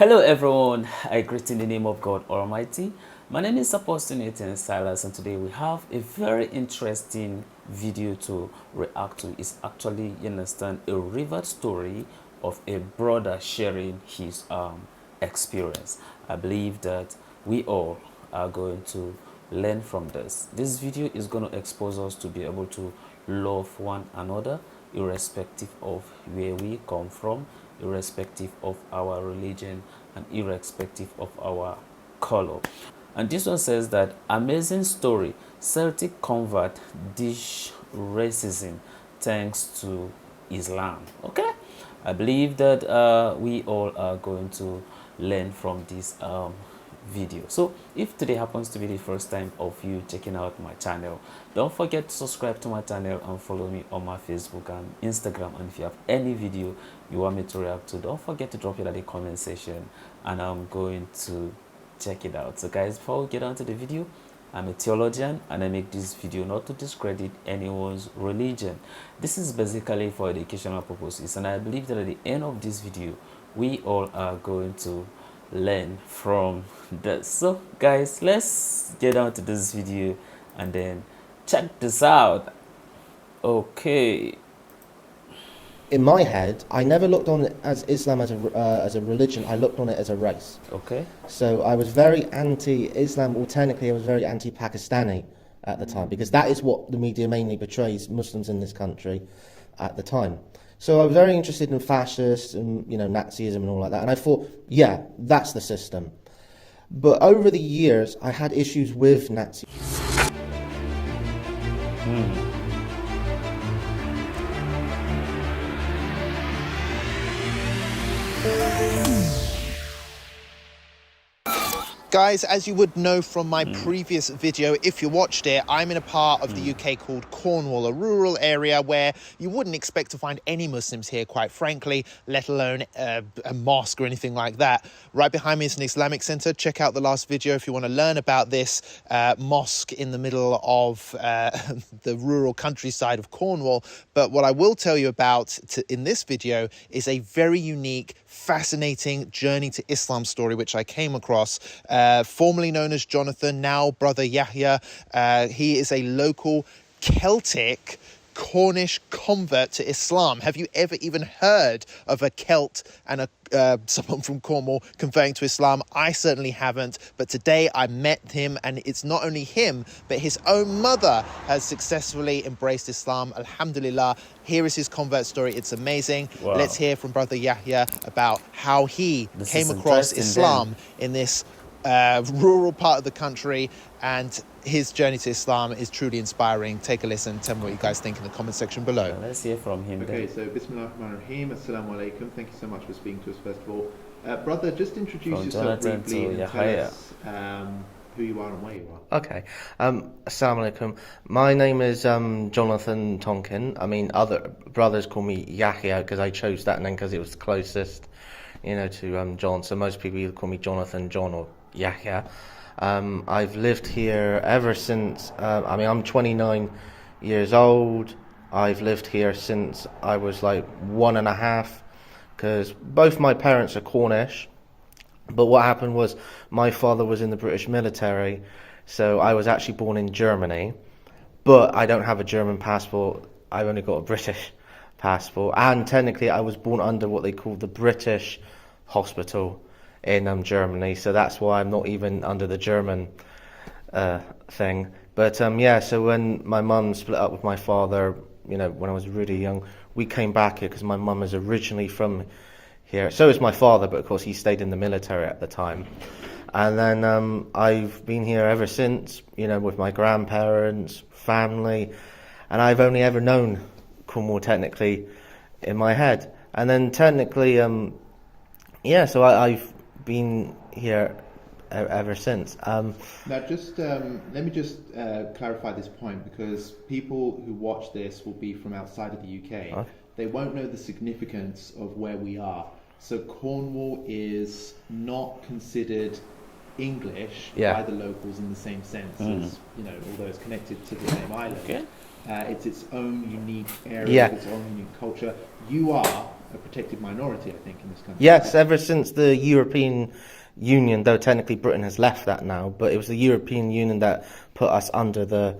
Hello everyone, I greet in the name of God Almighty. My name is Apostle Nathan Silas, and today we have a very interesting video to react to. It's actually, you understand, a river story of a brother sharing his experience. I believe that we all are going to learn from this. This video is going to expose us to be able to love one another irrespective of where we come from, irrespective of our religion, and irrespective of our color. And this one says that amazing story, Celtic convert dish racism thanks to Islam. Okay, I believe that we all are going to learn from this video. So if today happens to be the first time of you checking out my channel, don't forget to subscribe to my channel and follow me on my Facebook and Instagram. And if you have any video you want me to react to, don't forget to drop it at the comment section and I'm going to check it out. So guys, before we get on to the video, I'm a theologian and I make this video not to discredit anyone's religion. This is basically for educational purposes, and I believe that at the end of this video we all are going to learn from this. So guys, let's get on to this video and then check this out. Okay. In my head, I never looked on it as Islam as a religion. I looked on it as a race. Okay. So I was very anti-Islam, or technically I was very anti-Pakistani at the time, because that is what the media mainly portrays Muslims in this country at the time. So I was very interested in fascists and, you know, Nazism and all like that. And I thought, yeah, that's the system. But over the years, I had issues with Nazis. Guys, as you would know from my previous video, if you watched it, I'm in a part of the UK called Cornwall, a rural area where you wouldn't expect to find any Muslims here, quite frankly, let alone a mosque or anything like that. Right behind me is an Islamic centre. Check out the last video if you want to learn about this mosque in the middle of the rural countryside of Cornwall. But what I will tell you about in this video is a very unique, fascinating journey to Islam story, which I came across. Formerly known as Jonathan, now brother Yahya. He is a local Celtic Cornish convert to Islam. Have you ever even heard of a Celt and someone from Cornwall converting to Islam? I certainly haven't, but today I met him, and it's not only him, but his own mother has successfully embraced Islam. Alhamdulillah. Here is his convert story. It's amazing. Wow. Let's hear from brother Yahya about how he This came is across interesting Islam in this rural part of the country, and his journey to Islam is truly inspiring. Take a listen. Tell me what you guys think in the comment section below. Let's hear from him. Okay, then. so Bismillah ar-Rahman ar-Rahim, Assalamu alaikum. Thank you so much for speaking to us first of all. Brother, just introduce From yourself Jonathan briefly to and Yahya. tell us who you are and where you are. Okay. Assalamu alaikum. My name is Jonathan Tonkin. I mean, other brothers call me Yahya because I chose that name because it was the closest, you know, to John. So most people either call me Jonathan, John, or Yahya. I've lived here ever since, I mean, I'm 29 years old. I've lived here since I was like 1.5, because both my parents are Cornish. But what happened was my father was in the British military, so I was actually born in Germany, but I don't have a German passport. I've only got a British passport, and technically I was born under what they call the British hospital in Germany, so that's why I'm not even under the German thing. But yeah, so when my mum split up with my father, you know, when I was really young, we came back here because my mum is originally from here. So is my father, but of course he stayed in the military at the time. And then I've been here ever since, you know, with my grandparents, family, and I've only ever known Cornwall technically in my head. And then technically, yeah, so I've been here ever since. Now, just let me just clarify this point, because people who watch this will be from outside of the UK. Okay. They won't know the significance of where we are. So Cornwall is not considered English by the locals in the same sense as, you know, although it's connected to the same island. Okay. It's its own unique area, its own unique culture. You are a protected minority, I think, in this country. Yes, ever since the European Union, though technically Britain has left that now, but it was the European Union that put us under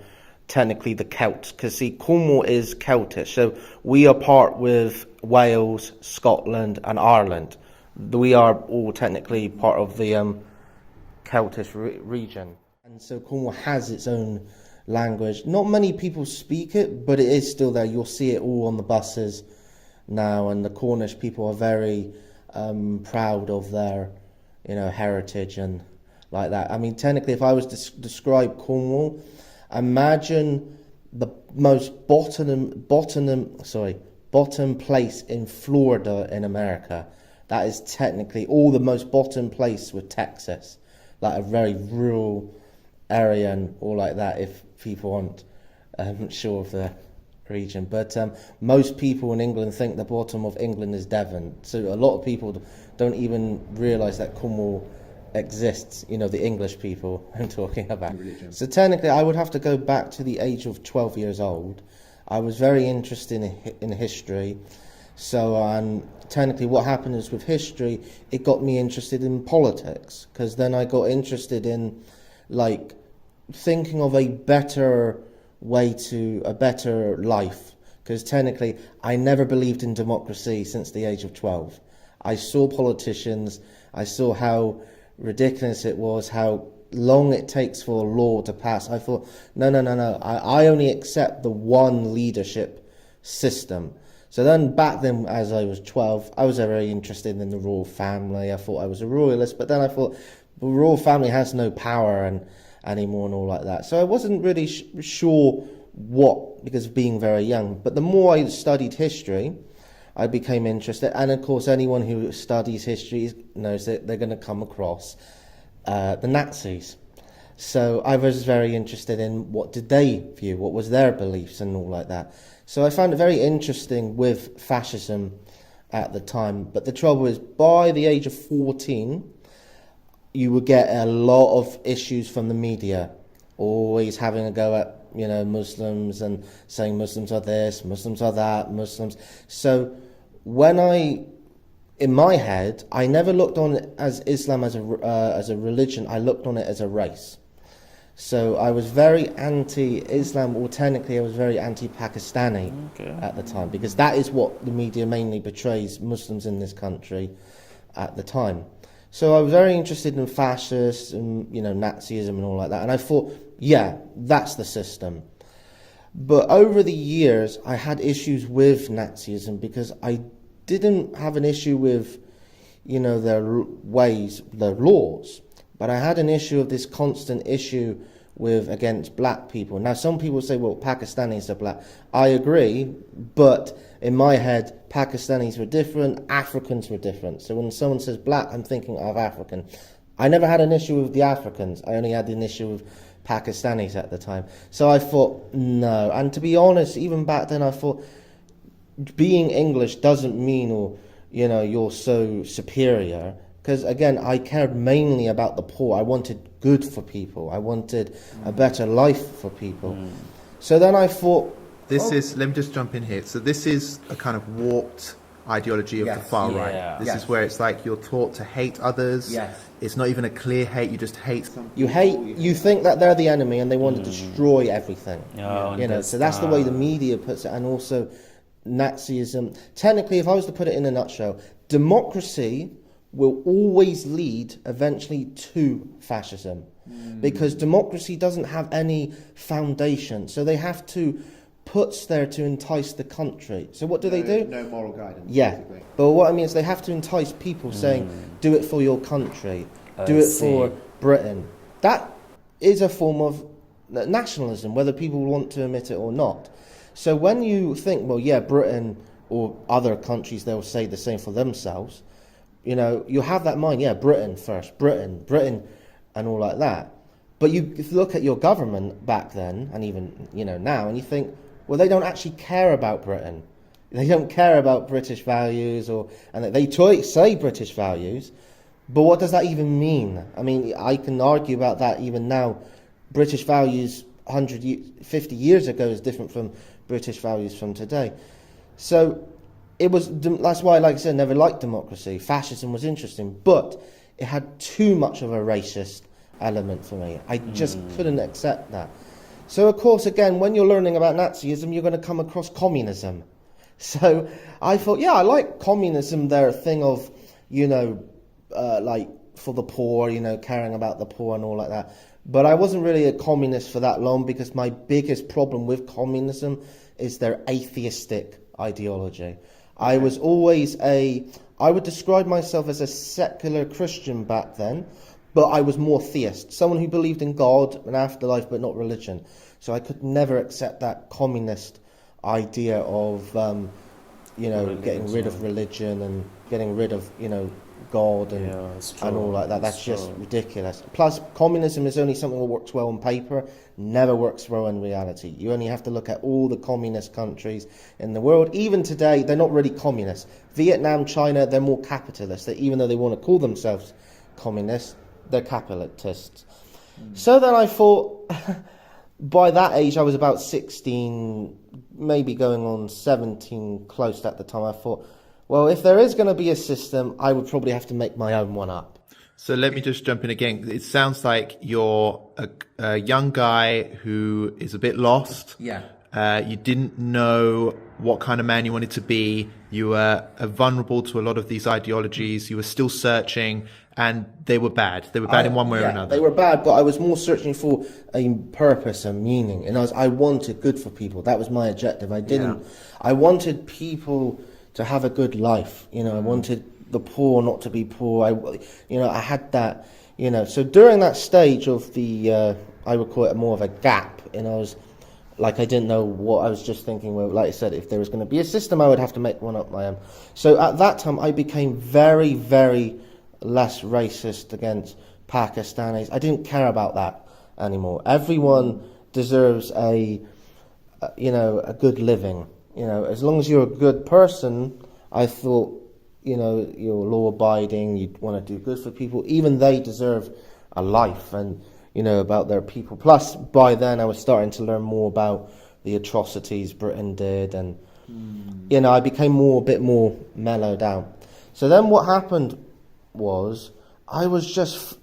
technically the Celts. Because see, Cornwall is Celtic, so we are part with Wales, Scotland and Ireland. We are all technically part of the Celtic region. And so Cornwall has its own language. Not many people speak it, but it is still there. You'll see it all on the buses now, and the Cornish people are very proud of their, heritage and like that. I mean, technically, if I was to describe Cornwall, imagine the most bottom place in Florida in America. That is technically all the most bottom place with Texas, like a very rural area and all like that, if people aren't sure of the region. But most people in England think the bottom of England is Devon. So a lot of people don't even realise that Cornwall exists, the English people I'm talking about. So technically I would have to go back to the age of 12 years old. I was very interested in history. So technically what happened is with history, it got me interested in politics, because then I got interested in thinking of a better way to a better life, because technically I never believed in democracy since the age of 12. I saw politicians, I saw how ridiculous it was, how long it takes for a law to pass. I thought, no, I only accept the one leadership system. So then back then, as I was 12, I was very interested in the royal family. I thought I was a royalist, but then I thought the royal family has no power anymore and all like that. So I wasn't really sure what, because of being very young. But the more I studied history, I became interested. And of course, anyone who studies history knows that they're going to come across the Nazis. So I was very interested in what did they view, what was their beliefs and all like that. So I found it very interesting with fascism at the time. But the trouble is, by the age of 14, you would get a lot of issues from the media, always having a go at, Muslims and saying Muslims are this, Muslims are that, Muslims. So in my head, I never looked on it as Islam as a religion. I looked on it as a race. So I was very anti-Islam, or technically I was very anti-Pakistani at the time, because that is what the media mainly portrays Muslims in this country at the time. So I was very interested in fascists and, Nazism and all like that. And I thought, yeah, that's the system. But over the years, I had issues with Nazism, because I didn't have an issue with, their ways, their laws. But I had an issue of this constant issue against black people. Now, some people say, well, Pakistanis are black. I agree, but in my head, Pakistanis were different, Africans were different. So when someone says black, I'm thinking of African. I never had an issue with the Africans. I only had an issue with Pakistanis at the time. So I thought, no. And to be honest, even back then, I thought being English doesn't mean, you're so superior. Because again, I cared mainly about the poor. I wanted good for people. I wanted a better life for people. So then I thought, let me just jump in here. So this is a kind of warped ideology of the far right. This is where it's like you're taught to hate others. Yes. It's not even a clear hate, you just hate some you think that they're the enemy and they want to destroy everything. So that's the way the media puts it. And also Nazism. Technically, if I was to put it in a nutshell, democracy will always lead eventually to fascism, because democracy doesn't have any foundation. So they have to put there to entice the country. So what do they do? No moral guidance. Yeah, basically. But what I mean is they have to entice people, saying, do it for your country, do it for Britain. That is a form of nationalism, whether people want to admit it or not. So when you think, well, yeah, Britain or other countries, they'll say the same for themselves. You have that mind, yeah, Britain first, Britain, and all like that. But you look at your government back then, and even, now, and you think, well, they don't actually care about Britain. They don't care about British values, and they say British values, but what does that even mean? I mean, I can argue about that even now. British values 50 years ago is different from British values from today. So that's why, like I said, I never liked democracy. Fascism was interesting, but it had too much of a racist element for me. I just couldn't accept that. So, of course, again, when you're learning about Nazism, you're going to come across communism. So I thought, yeah, I like communism, their thing of, like for the poor, caring about the poor and all like that. But I wasn't really a communist for that long, because my biggest problem with communism is their atheistic ideology. I was always I would describe myself as a secular Christian back then, but I was more theist, someone who believed in God and afterlife, but not religion. So I could never accept that communist idea of, getting rid of religion and getting rid of, God and all like that. That's just ridiculous. Plus, communism is only something that works well on paper, never works well in reality. You only have to look at all the communist countries in the world. Even today, they're not really communist. Vietnam, China, they're more capitalist. Even though they want to call themselves communists, they're capitalists. So then I thought, by that age, I was about 16, maybe going on 17, close at the time. I thought, well, if there is going to be a system, I would probably have to make my own one up. So let me just jump in again. It sounds like you're a young guy who is a bit lost. Yeah. You didn't know what kind of man you wanted to be. You were vulnerable to a lot of these ideologies. You were still searching, and they were bad. They were bad in one way or another. They were bad, but I was more searching for a purpose and meaning. And I wanted good for people. That was my objective. I wanted people to have a good life. I wanted the poor not to be poor. I had that, So during that stage of the, I would call it more of a gap, and I was like, I didn't know what I was just thinking. Well, like I said, if there was going to be a system, I would have to make one up my own. So at that time, I became very, very less racist against Pakistanis. I didn't care about that anymore. Everyone deserves a good living. As long as you're a good person, I thought, you're law-abiding, you want to do good for people. Even they deserve a life and, about their people. Plus, by then, I was starting to learn more about the atrocities Britain did. And, I became a bit more mellowed out. So then what happened was I was just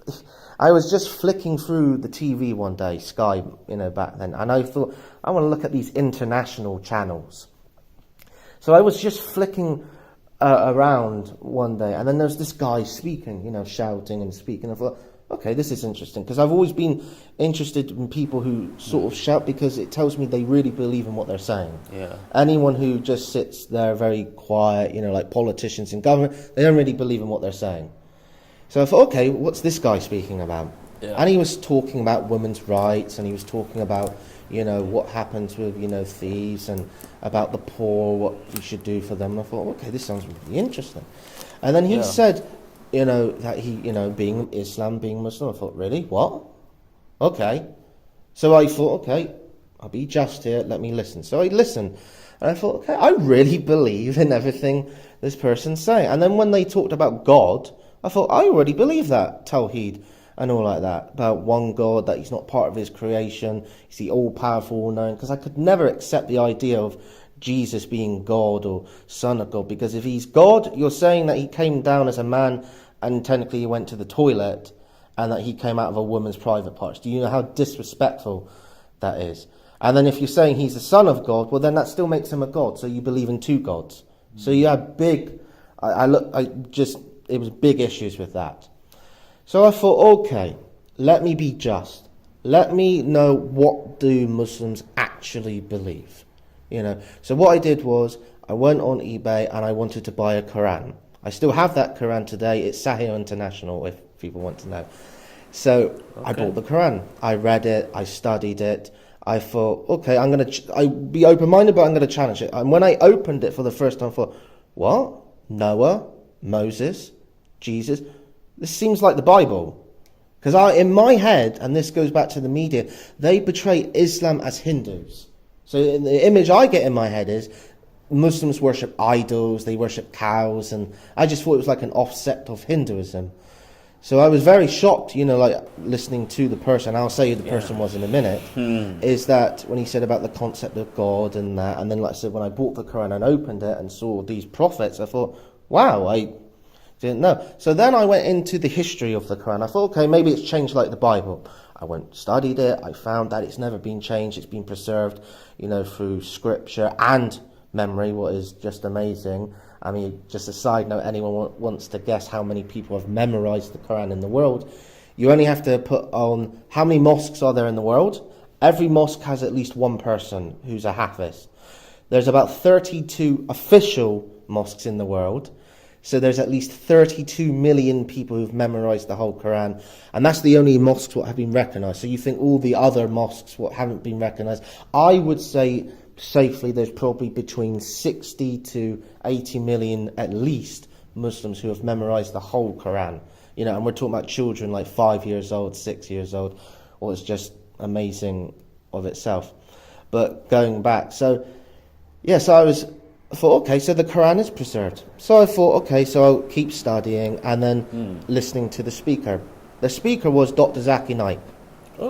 flicking through the TV one day, Sky, back then. And I thought, I want to look at these international channels. So I was just flicking around one day, and then there's this guy speaking, shouting and speaking. I thought, okay, this is interesting, because I've always been interested in people who sort of shout, because it tells me they really believe in what they're saying. Yeah. Anyone who just sits there very quiet, like politicians in government, they don't really believe in what they're saying. So I thought, okay, what's this guy speaking about? Yeah. And he was talking about women's rights, and he was talking about what happens with, thieves, and about the poor, what you should do for them. And I thought, okay, this sounds really interesting. And then he said, that he, being Islam, being Muslim. I thought, really? What? Okay. So I thought, okay, I'll be just here, let me listen. So I listened, and I thought, okay, I really believe in everything this person's saying. And then when they talked about God, I thought, I already believe that, Tawheed, and all like that, about one God, that he's not part of his creation, he's the all-powerful, all-knowing, because I could never accept the idea of Jesus being God or Son of God, because if he's God, you're saying that he came down as a man and technically he went to the toilet and that he came out of a woman's private parts. Do you know how disrespectful that is? And then if you're saying he's the Son of God, well then that still makes him a God, so you believe in two gods. So you have it was big issues with that. So I thought, okay, let me be just. Let me know, what do Muslims actually believe? So what I did was, I went on eBay and I wanted to buy a Quran. I still have that Quran today. It's Sahih International, if people want to know. So I bought the Quran. I read it. I studied it. I thought, okay, I be open-minded, but I'm going to challenge it. And when I opened it for the first time, I thought, what? Noah, Moses, Jesus? This seems like the Bible. Because in my head, and this goes back to the media, they portray Islam as Hindus. So the image I get in my head is Muslims worship idols, they worship cows, and I just thought it was like an offset of Hinduism. So I was very shocked, like listening to the person. I'll say who the person was in a minute. Is that when he said about the concept of God and that, and then like I said, when I bought the Quran and opened it and saw these prophets, I thought, wow, I didn't know. So then I went into the history of the Quran. I thought, okay, maybe it's changed like the Bible. I went, studied it. I found that it's never been changed. It's been preserved, through scripture and memory, what is just amazing. I mean, just a side note, anyone wants to guess how many people have memorized the Quran in the world, you only have to put on how many mosques are there in the world. Every mosque has at least one person who's a Hafiz. There's about 32 official mosques in the world. So there's at least 32 million people who've memorized the whole Quran. And that's the only mosques what have been recognized. So you think all the other mosques what haven't been recognized. I would say safely there's probably between 60 to 80 million at least Muslims who have memorized the whole Quran. And we're talking about children like 5 years old, 6 years old. Well, it's just amazing of itself. But going back, so I thought, okay, so the Quran is preserved. So I thought, okay, so I'll keep studying and then listening to the speaker. The speaker was Dr. Zaki Naik,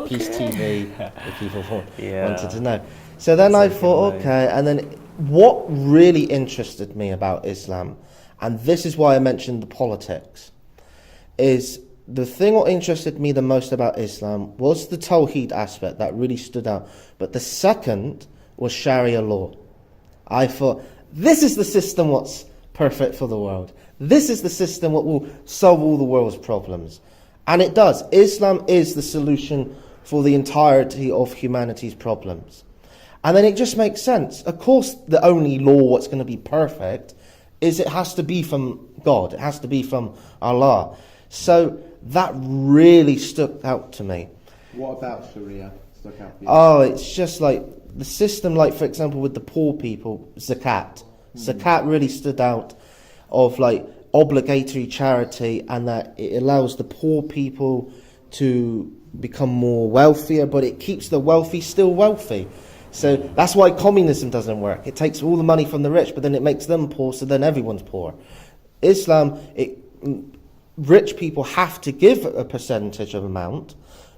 Peace TV, if people wanted to know. So then I thought, okay, and then what really interested me about Islam, and this is why I mentioned the politics, is the thing what interested me the most about Islam was the Tawheed aspect that really stood out. But the second was Sharia law. I thought, this is the system what's perfect for the world. This is the system what will solve all the world's problems. And it does. Islam is the solution for the entirety of humanity's problems. And then it just makes sense. Of course, the only law what's going to be perfect is it has to be from God. It has to be from Allah. So that really stuck out to me. What about Sharia stuck out for you? Oh, it's just like the system, like for example with the poor people, zakat. Zakat really stood out of like obligatory charity, and that it allows the poor people to become more wealthier, but it keeps the wealthy still wealthy. So that's why communism doesn't work. It takes all the money from the rich, but then it makes them poor, so then everyone's poor. Islam, rich people have to give a percentage of amount,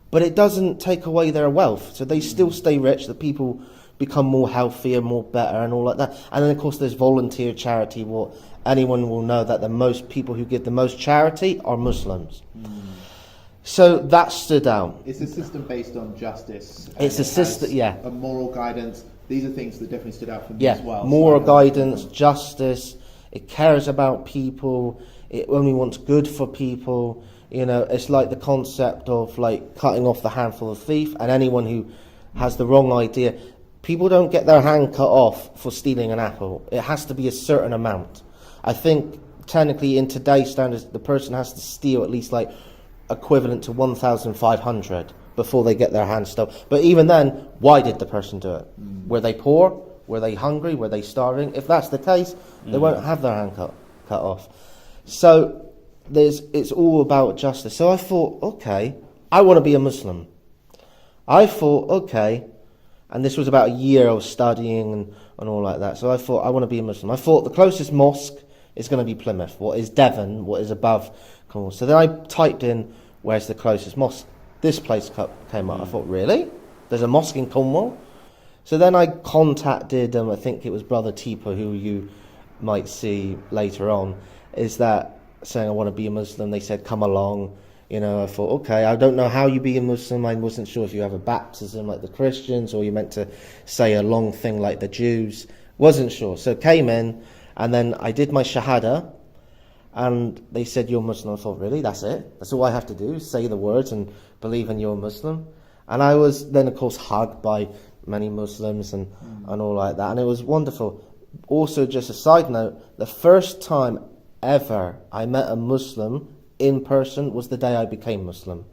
but it doesn't take away their wealth. So they still stay rich, the people become more healthier, more better, and all like that. And then, of course, there's volunteer charity. Well, anyone will know that the most people who give the most charity are Muslims. So that stood out. It's a system based on justice. It's a system, a moral guidance. These are things that definitely stood out for me as well. Moral guidance, justice. It cares about people. It only wants good for people. It's like the concept of like cutting off the hand for the thief, and anyone who has the wrong idea. People don't get their hand cut off for stealing an apple. It has to be a certain amount. I think technically in today's standards, the person has to steal at least like equivalent to 1,500 before they get their hand stolen. But even then, why did the person do it? Were they poor? Were they hungry? Were they starving? If that's the case, they won't have their hand cut off. So it's all about justice. So I thought, okay, I want to be a Muslim. I thought, okay, and this was about a year I was studying and all like that. So I thought, I want to be a Muslim. I thought the closest mosque is going to be Plymouth. What is Devon? What is above Cornwall? So then I typed in, where's the closest mosque? This place came up. I thought, really? There's a mosque in Cornwall? So then I contacted, I think it was Brother Tipo, who you might see later on, is that saying I want to be a Muslim. They said, come along. I thought, okay, I don't know how you be a Muslim. I wasn't sure if you have a baptism like the Christians or you meant to say a long thing like the Jews. Wasn't sure. So came in, and then I did my Shahada, and they said, you're Muslim. I thought, really? That's it? That's all I have to do? Say the words and believe in you're a Muslim? And I was then, of course, hugged by many Muslims and all like that. And it was wonderful. Also, just a side note, the first time ever I met a Muslim in person was the day I became Muslim.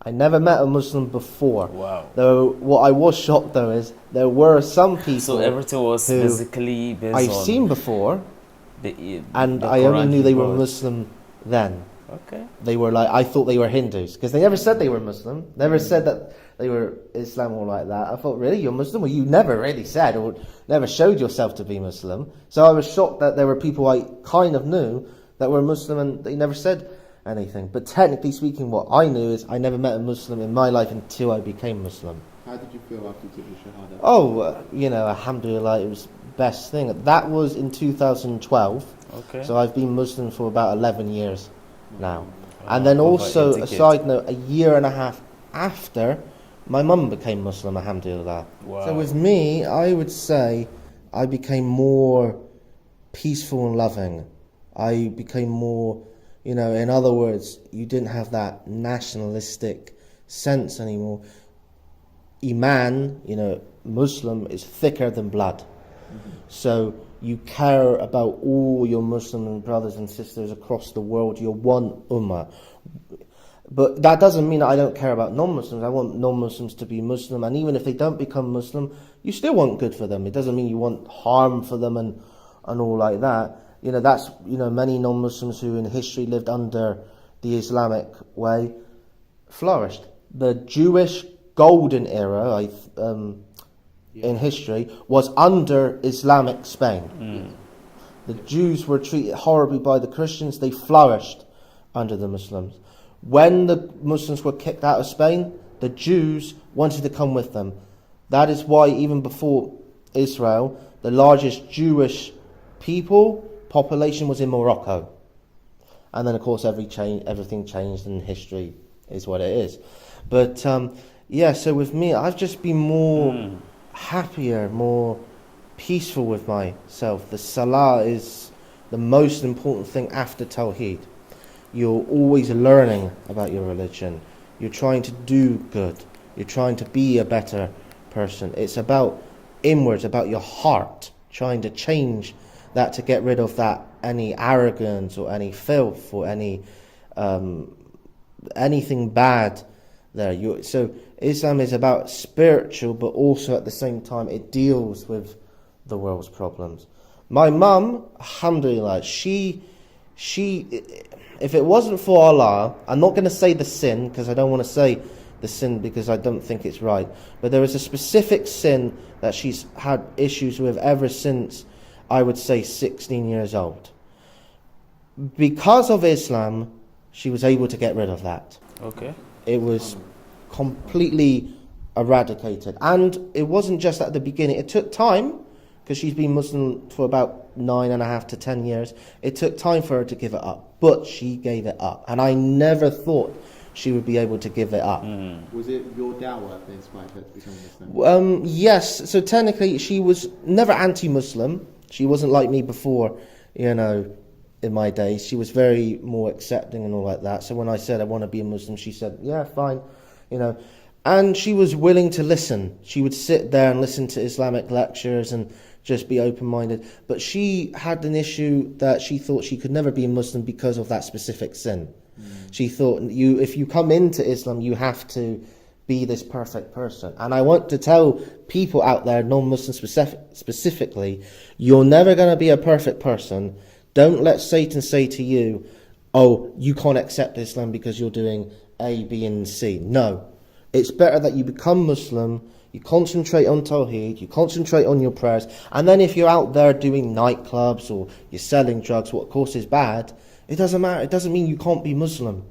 I never met a Muslim before. Wow. Though what I was shocked though is there were some people. So everything was basically based I've on seen before, and the I only Quran knew he they were wrote. Muslim then. Okay. They were like, I thought they were Hindus because they never said they were Muslim. Never said that they were Islam or like that. I thought, really, you're Muslim? Well, you never really said or never showed yourself to be Muslim. So I was shocked that there were people I kind of knew that were Muslim and they never said anything. But technically speaking, what I knew is I never met a Muslim in my life until I became Muslim. How did you feel after you took the Shahada? Oh, alhamdulillah, it was best thing. That was in 2012. Okay. So I've been Muslim for about 11 years now. And then also, a side note, a year and a half after, my mum became Muslim, alhamdulillah. Wow. So with me, I would say I became more peaceful and loving. I became more, in other words, you didn't have that nationalistic sense anymore. Iman, Muslim is thicker than blood. Mm-hmm. So you care about all your Muslim brothers and sisters across the world. You're one ummah. But that doesn't mean that I don't care about non-Muslims. I want non-Muslims to be Muslim. And even if they don't become Muslim, you still want good for them. It doesn't mean you want harm for them and all like that. That's, many non-Muslims who in history lived under the Islamic way flourished. The Jewish golden era in history was under Islamic Spain. The Jews were treated horribly by the Christians. They flourished under the Muslims. When the Muslims were kicked out of Spain, the Jews wanted to come with them. That is why even before Israel, the largest Jewish population was in Morocco. And then of course everything changed and history is what it is. But so with me, I've just been more happier, more peaceful with myself. The Salah is the most important thing after Tawheed. You're always learning about your religion. You're trying to do good. You're trying to be a better person. It's about inwards, about your heart, trying to change that to get rid of that, any arrogance or any filth or any anything bad there. So Islam is about spiritual, but also at the same time it deals with the world's problems. My mum, alhamdulillah, she if it wasn't for Allah, I'm not going to say the sin, because I don't want to say the sin because I don't think it's right, but there is a specific sin that she's had issues with ever since, I would say, 16 years old. Because of Islam, she was able to get rid of that. Okay. It was completely eradicated. And it wasn't just at the beginning. It took time, because she's been Muslim for about 9.5 to 10 years. It took time for her to give it up, but she gave it up. And I never thought she would be able to give it up. Was it your dawah that inspired her to become Muslim? Yes. So technically, she was never anti-Muslim. She wasn't like me before, in my days. She was very more accepting and all like that. So when I said I want to be a Muslim, she said, yeah, fine, And she was willing to listen. She would sit there and listen to Islamic lectures and just be open-minded. But she had an issue that she thought she could never be a Muslim because of that specific sin. She thought, if you come into Islam, you have to be this perfect person. And I want to tell people out there, non-Muslims specifically, you're never going to be a perfect person. Don't let Satan say to you, oh, you can't accept Islam because you're doing A, B, and C. No. It's better that you become Muslim, you concentrate on Tawheed, you concentrate on your prayers, and then if you're out there doing nightclubs or you're selling drugs, what of course is bad, it doesn't matter. It doesn't mean you can't be Muslim.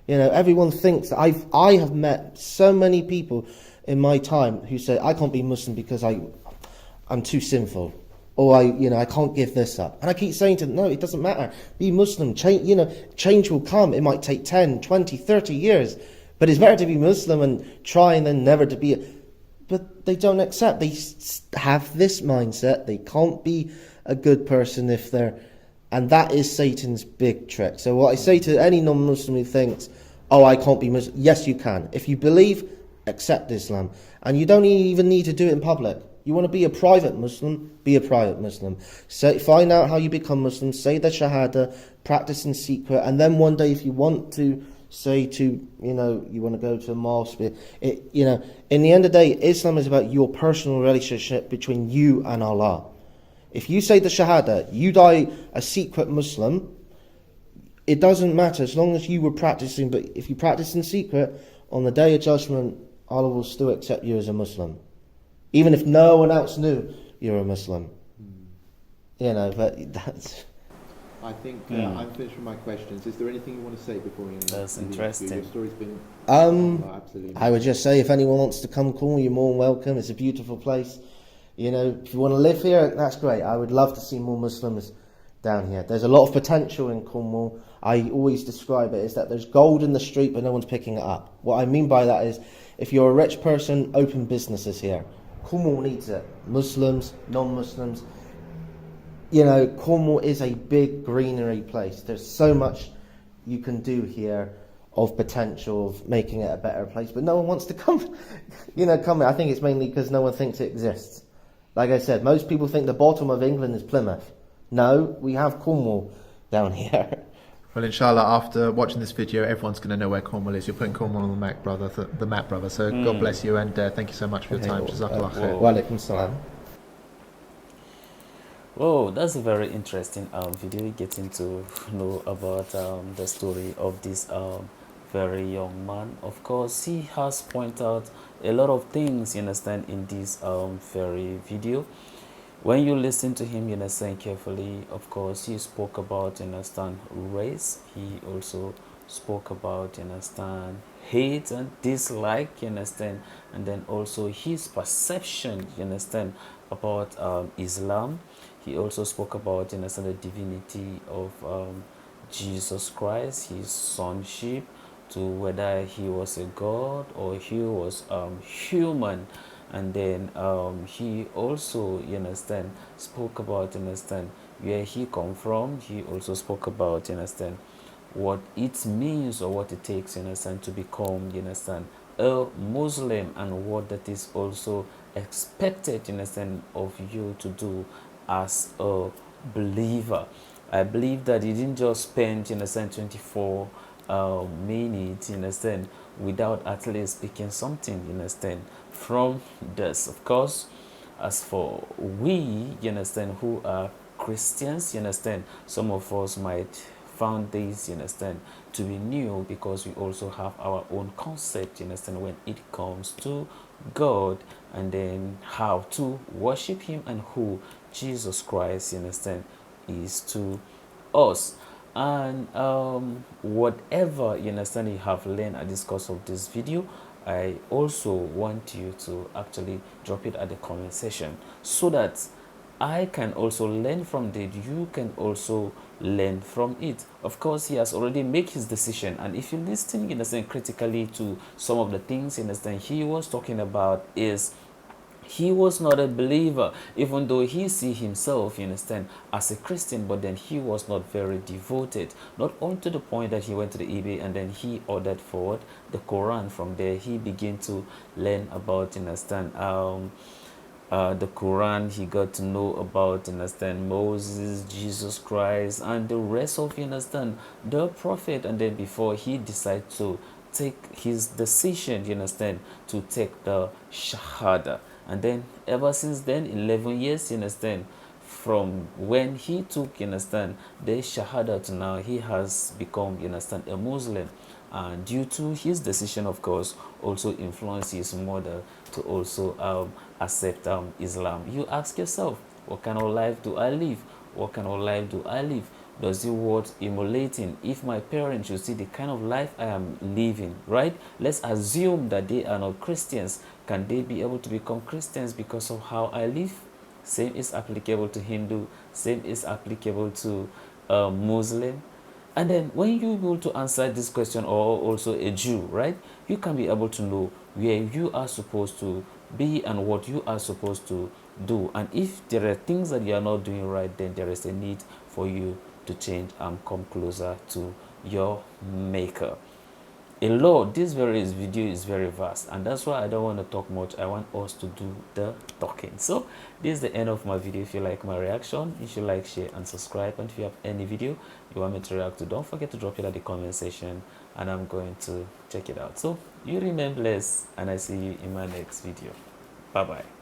Everyone thinks that I have met so many people in my time who say, I can't be Muslim because I'm too sinful. Or I can't give this up. And I keep saying to them, no, it doesn't matter. Be Muslim. Change will come. It might take 10, 20, 30 years. But it's better to be Muslim and trying than never to be. But they don't accept. They have this mindset. They can't be a good person if they're... And that is Satan's big trick. So what I say to any non-Muslim who thinks, oh, I can't be Muslim. Yes, you can. If you believe, accept Islam. And you don't even need to do it in public. You want to be a private Muslim, be a private Muslim. Find out how you become Muslim, say the Shahada, practice in secret, and then one day if you want to say to, you want to go to a mosque, in the end of the day, Islam is about your personal relationship between you and Allah. If you say the Shahada, you die a secret Muslim, it doesn't matter as long as you were practicing, but if you practice in secret, on the Day of Judgment, Allah will still accept you as a Muslim. Even if no one else knew you're a Muslim. But that's... I think I'm finished with my questions. Is there anything you want to say before we That's end the interesting. interview? Your story's been absolutely. I would just say if anyone wants to come Cornwall, you're more than welcome. It's a beautiful place. You know, if you want to live here, that's great. I would love to see more Muslims down here. There's a lot of potential in Cornwall. I always describe it as that there's gold in the street, but no one's picking it up. What I mean by that is, if you're a rich person, open businesses here. Cornwall needs it. Muslims, non-Muslims. You know, Cornwall is a big greenery place. There's so much you can do here of potential of making it a better place, but no one wants to come, come here. I think it's mainly because no one thinks it exists. Like I said, most people think the bottom of England is Plymouth. No, we have Cornwall down here. Well, inshallah, after watching this video, everyone's going to know where Cornwall is. You're putting Cornwall on the map, brother. So God bless you, and thank you so much for your time. Jazakallah khair. Wa alaikum salam. Oh, that's a very interesting video, getting to know about the story of this very young man. Of course, he has pointed out a lot of things, you understand, in this very video. When you listen to him, you understand, carefully, of course, he spoke about, you understand, race. He also spoke about, you understand, hate and dislike, you understand, and then also his perception, you understand, about Islam. He also spoke about, you understand, the divinity of Jesus Christ, his sonship, to whether he was a god or he was human. And then he also, you understand, spoke about, you understand, where he come from. He also spoke about, you understand, what it means or what it takes, you understand, to become, you understand, a Muslim, and what that is also expected, you understand, of you to do as a believer. I believe that he didn't just spend, you understand, 24 minutes, you understand, without at least speaking something, you understand, from this. Of course, as for we, you understand, who are Christians, you understand, some of us might found this, you understand, to be new, because we also have our own concept, you understand, when it comes to God, and then how to worship him, and who Jesus Christ, you understand, is to us. And whatever, you understand, you have learned at this course of this video, I also want you to actually drop it at the comment section, so that I can also learn from it. You can also learn from it. Of course, he has already made his decision, and if you listen, you understand, critically to some of the things, you understand, he was talking about is he was not a believer, even though he see himself, you understand, as a Christian, but then he was not very devoted, not only to the point that he went to the eBay and then he ordered forward the Quran. From there he began to learn about, you understand, the Quran. He got to know about, you understand, Moses, Jesus Christ, and the rest of, you understand, the prophet. And then before he decided to take his decision, you understand, to take the Shahada. And then ever since then, 11 years, you understand, from when he took, you understand, the Shahada to now, he has become, you understand, a Muslim. And due to his decision, of course, also influenced his mother to also accept Islam. You ask yourself, what kind of life do I live? What kind of life do I live? Does it worth emulating? If my parents should see the kind of life I am living, right? Let's assume that they are not Christians. Can they be able to become Christians because of how I live? Same is applicable to Hindu. Same is applicable to Muslim. And then when you're able to answer this question, or also a Jew, right, you can be able to know where you are supposed to be and what you are supposed to do. And if there are things that you are not doing right, then there is a need for you to change and come closer to your maker. This video is very vast, and that's why I don't want to talk much. I want us to do the talking. So this is the end of my video. If you like my reaction, you should like, share, and subscribe. And if you have any video you want me to react to, don't forget to drop it at the comment section, and I'm going to check it out. So you remain blessed, and I see you in my next video. Bye bye.